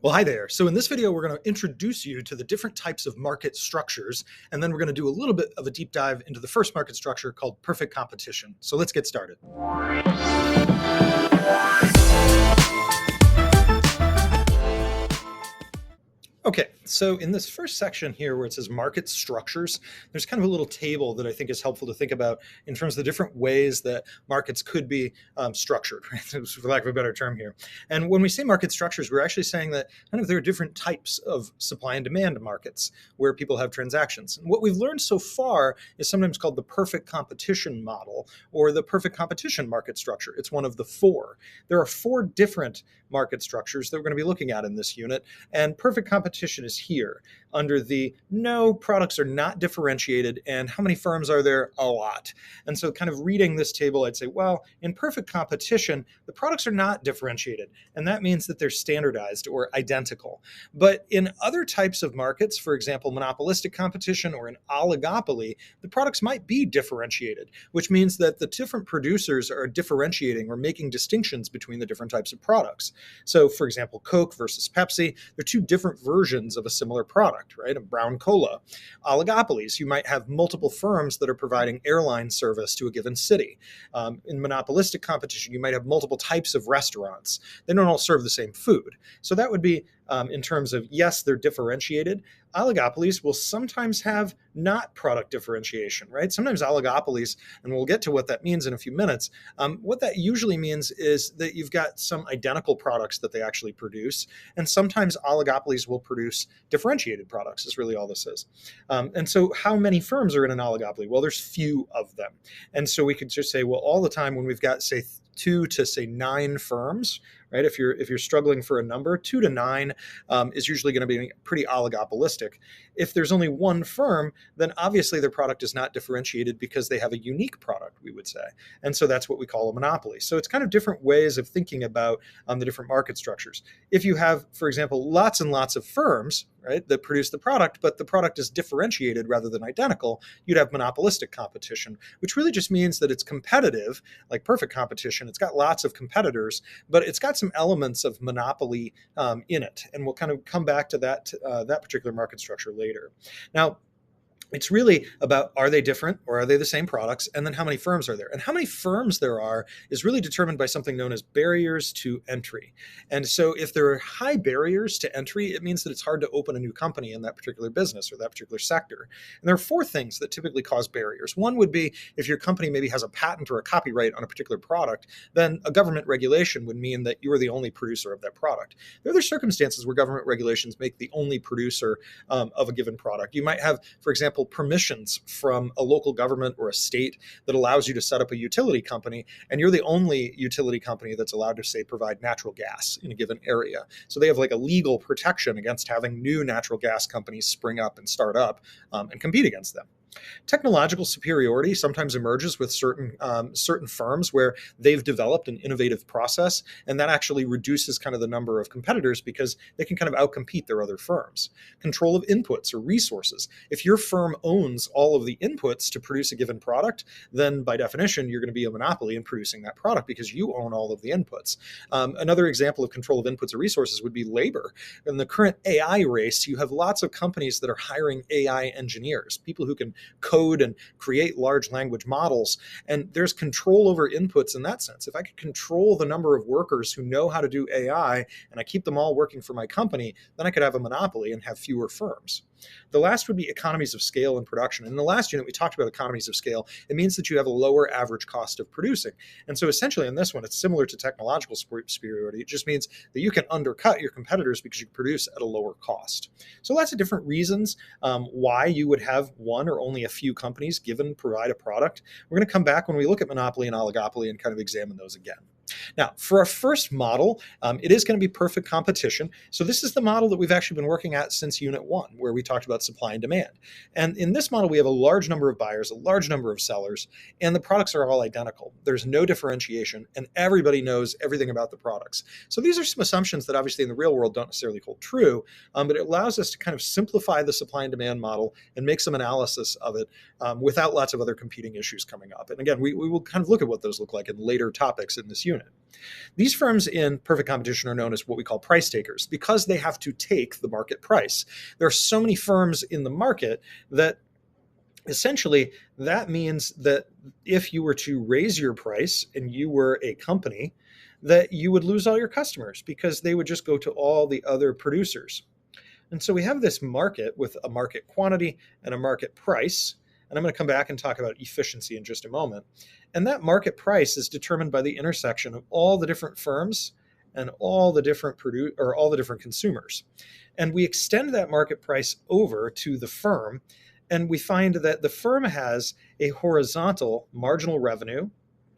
Well, hi there. So in this video, we're going to introduce you to the different types of market structures, and then we're going to do a little bit of a deep dive into the first market structure called perfect competition. So let's get started. Okay, so in this first section here where it says market structures, there's kind of a little table that I think is helpful to think about in terms of the different ways that markets could be structured, right? For lack of a better term here. And when we say market structures, we're actually saying that kind of there are different types of supply and demand markets where people have transactions. And what we've learned so far is sometimes called the perfect competition model or the perfect competition market structure. It's one of the four. There are four different market structures that we're going to be looking at in this unit, and perfect competition is here under the no, products are not differentiated, and how many firms are there? A lot. And so kind of reading this table, I'd say, well, in perfect competition, the products are not differentiated, and that means that they're standardized or identical. But in other types of markets, for example, monopolistic competition or an oligopoly, the products might be differentiated, which means that the different producers are differentiating or making distinctions between the different types of products. So, for example, Coke versus Pepsi, they're two different versions of a similar product, right? A brown cola. Oligopolies, you might have multiple firms that are providing airline service to a given city. In monopolistic competition, you might have multiple types of restaurants. They don't all serve the same food. So that would be in terms of, yes, they're differentiated. Oligopolies will sometimes have not product differentiation, right? Sometimes oligopolies, and we'll get to what that means in a few minutes, what that usually means is that you've got some identical products that they actually produce, and sometimes oligopolies will produce differentiated products, is really all this is. And so how many firms are in an oligopoly? Well, there's few of them. And so we could just say, well, all the time when we've got, say, 2 to say 9 firms, right? If you're struggling for a number, 2 to 9 is usually going to be pretty oligopolistic. If there's only one firm, then obviously their product is not differentiated because they have a unique product, we would say. And so that's what we call a monopoly. So it's kind of different ways of thinking about the different market structures. If you have, for example, lots and lots of firms, right, that produce the product, but the product is differentiated rather than identical, you'd have monopolistic competition, which really just means that it's competitive, like perfect competition. It's got lots of competitors, but it's got some elements of monopoly in it. And we'll kind of come back to that particular market structure later. Now, it's really about, are they different or are they the same products? And then how many firms are there? And how many firms there are is really determined by something known as barriers to entry. And so if there are high barriers to entry, it means that it's hard to open a new company in that particular business or that particular sector. And there are four things that typically cause barriers. One would be if your company maybe has a patent or a copyright on a particular product, then a government regulation would mean that you are the only producer of that product. There are other circumstances where government regulations make the only producer of a given product. You might have, for example, permissions from a local government or a state that allows you to set up a utility company, and you're the only utility company that's allowed to, say, provide natural gas in a given area. So they have like a legal protection against having new natural gas companies spring up and start up and compete against them. Technological superiority sometimes emerges with certain firms where they've developed an innovative process, and that actually reduces kind of the number of competitors because they can kind of outcompete their other firms. Control of inputs or resources. If your firm owns all of the inputs to produce a given product, then by definition, you're going to be a monopoly in producing that product because you own all of the inputs. Another example of control of inputs or resources would be labor. In the current AI race, you have lots of companies that are hiring AI engineers, people who can code and create large language models. And there's control over inputs in that sense. If I could control the number of workers who know how to do AI and I keep them all working for my company, then I could have a monopoly and have fewer firms. The last would be economies of scale in production. In the last unit, we talked about economies of scale. It means that you have a lower average cost of producing. And so essentially in this one, it's similar to technological superiority. It just means that you can undercut your competitors because you produce at a lower cost. So lots of different reasons why you would have one or only a few companies provide a product. We're going to come back when we look at monopoly and oligopoly and kind of examine those again. Now, for our first model, it is going to be perfect competition. So this is the model that we've actually been working at since Unit 1, where we talked about supply and demand. And in this model, we have a large number of buyers, a large number of sellers, and the products are all identical. There's no differentiation, and everybody knows everything about the products. So these are some assumptions that obviously in the real world don't necessarily hold true, but it allows us to kind of simplify the supply and demand model and make some analysis of it without lots of other competing issues coming up. And again, we will kind of look at what those look like in later topics in this unit. unit. These firms in perfect competition are known as what we call price takers because they have to take the market price. There are so many firms in the market that essentially that means that if you were to raise your price and you were a company, that you would lose all your customers because they would just go to all the other producers. And so we have this market with a market quantity and a market price. And I'm going to come back and talk about efficiency in just a moment. And that market price is determined by the intersection of all the different firms and all the different all the different consumers. And we extend that market price over to the firm, and we find that the firm has a horizontal marginal revenue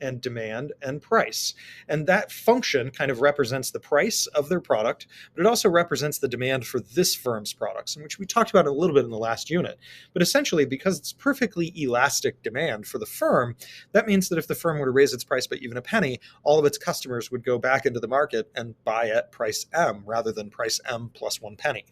and demand and price. And that function kind of represents the price of their product, but it also represents the demand for this firm's products, which we talked about a little bit in the last unit. But essentially, because it's perfectly elastic demand for the firm, that means that if the firm were to raise its price by even a penny, all of its customers would go back into the market and buy at price M rather than price M plus 1 penny.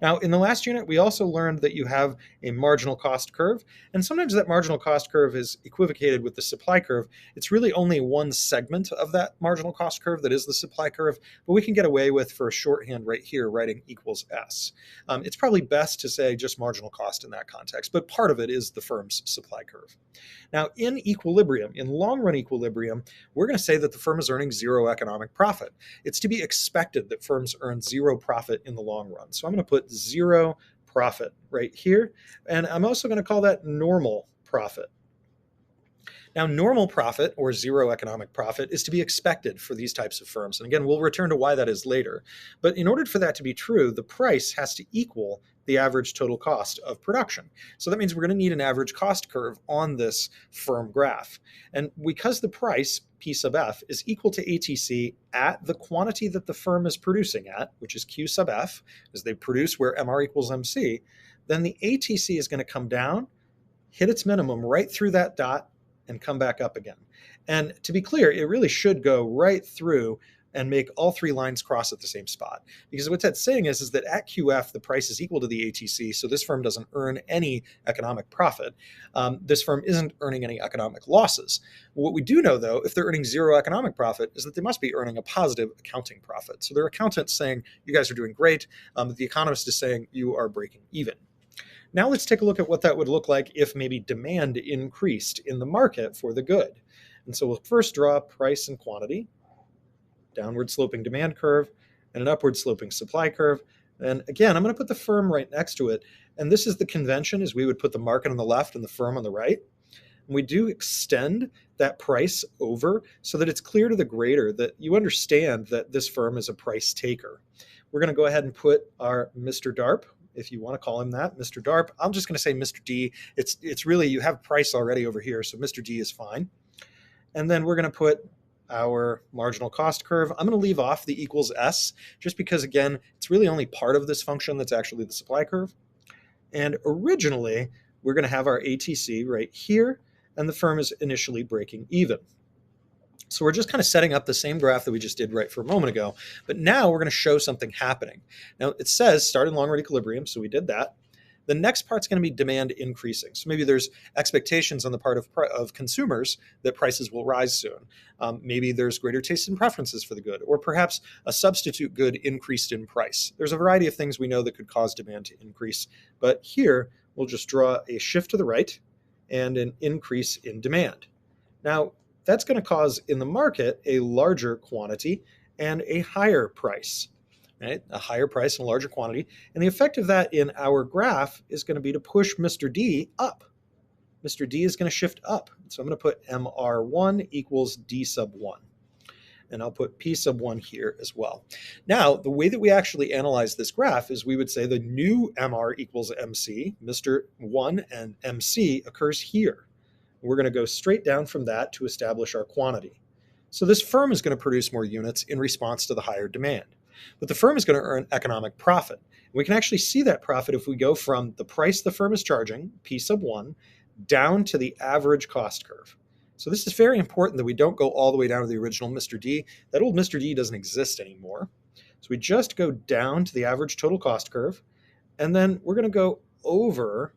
Now, in the last unit, we also learned that you have a marginal cost curve, and sometimes that marginal cost curve is equivocated with the supply curve. It's really only one segment of that marginal cost curve that is the supply curve, but we can get away with, for a shorthand right here, writing equals S. It's probably best to say just marginal cost in that context, but part of it is the firm's supply curve. Now, in equilibrium, in long-run equilibrium, we're going to say that the firm is earning zero economic profit. It's to be expected that firms earn zero profit in the long run. So I'm going to put zero profit right here. And I'm also going to call that normal profit. Now, normal profit, or zero economic profit, is to be expected for these types of firms. And again, we'll return to why that is later. But in order for that to be true, the price has to equal the average total cost of production. So that means we're going to need an average cost curve on this firm graph. And because the price, P sub F, is equal to ATC at the quantity that the firm is producing at, which is Q sub F, as they produce where MR equals MC, then the ATC is going to come down, hit its minimum right through that dot, and come back up again. And to be clear, it really should go right through and make all three lines cross at the same spot. Because what that's saying is that at QF, the price is equal to the ATC, so this firm doesn't earn any economic profit. This firm isn't earning any economic losses. What we do know, though, if they're earning zero economic profit, is that they must be earning a positive accounting profit. So their accountant's saying, you guys are doing great. The economist is saying, you are breaking even. Now let's take a look at what that would look like if maybe demand increased in the market for the good. And so we'll first draw price and quantity, downward sloping demand curve, and an upward sloping supply curve. And again, I'm going to put the firm right next to it. And this is the convention, is we would put the market on the left and the firm on the right. And we do extend that price over so that it's clear to the grader that you understand that this firm is a price taker. We're going to go ahead and put our Mr. DARP, if you want to call him that, Mr. DARP. I'm just going to say Mr. D. It's really, you have price already over here, so Mr. D is fine. And then we're going to put our marginal cost curve. I'm going to leave off the equals S, just because, again, it's really only part of this function that's actually the supply curve. And originally, we're going to have our ATC right here, and the firm is initially breaking even. So we're just kind of setting up the same graph that we just did right for a moment ago, but now we're going to show something happening. Now it says start in long-run equilibrium, so we did that. The next part's going to be demand increasing. So maybe there's expectations on the part of consumers that prices will rise soon. Maybe there's greater taste and preferences for the good, or perhaps a substitute good increased in price. There's a variety of things we know that could cause demand to increase, but here we'll just draw a shift to the right and an increase in demand. Now, that's going to cause in the market a larger quantity and a higher price, right? A higher price and a larger quantity. And the effect of that in our graph is going to be to push Mr. D up. Mr. D is going to shift up. So I'm going to put MR1 equals D sub 1. And I'll put P sub 1 here as well. Now, the way that we actually analyze this graph is we would say the new MR equals MC, Mr. 1 and MC occurs here. We're going to go straight down from that to establish our quantity. So this firm is going to produce more units in response to the higher demand. But the firm is going to earn economic profit. We can actually see that profit if we go from the price the firm is charging, P sub 1, down to the average cost curve. So this is very important that we don't go all the way down to the original Mr. D. That old Mr. D doesn't exist anymore. So we just go down to the average total cost curve, and then we're going to go over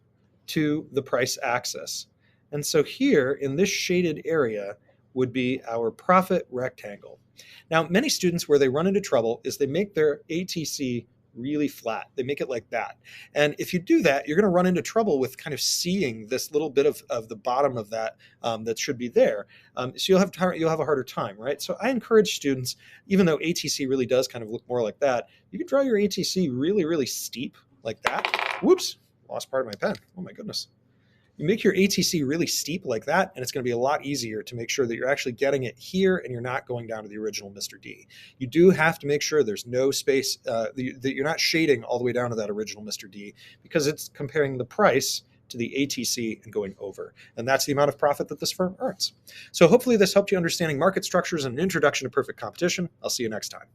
to the price axis. And so here in this shaded area, would be our profit rectangle. Now, many students, where they run into trouble is they make their ATC really flat. They make it like that. And if you do that, you're going to run into trouble with kind of seeing this little bit of the bottom of that that should be there. So you'll have a harder time, right? So I encourage students, even though ATC really does kind of look more like that, you can draw your ATC really, really steep like that. Whoops, lost part of my pen. Oh my goodness. You make your ATC really steep like that, and it's going to be a lot easier to make sure that you're actually getting it here and you're not going down to the original Mr. D. You do have to make sure there's no space, that you're not shading all the way down to that original Mr. D, because it's comparing the price to the ATC and going over. And that's the amount of profit that this firm earns. So hopefully this helped you understanding market structures and an introduction to perfect competition. I'll see you next time.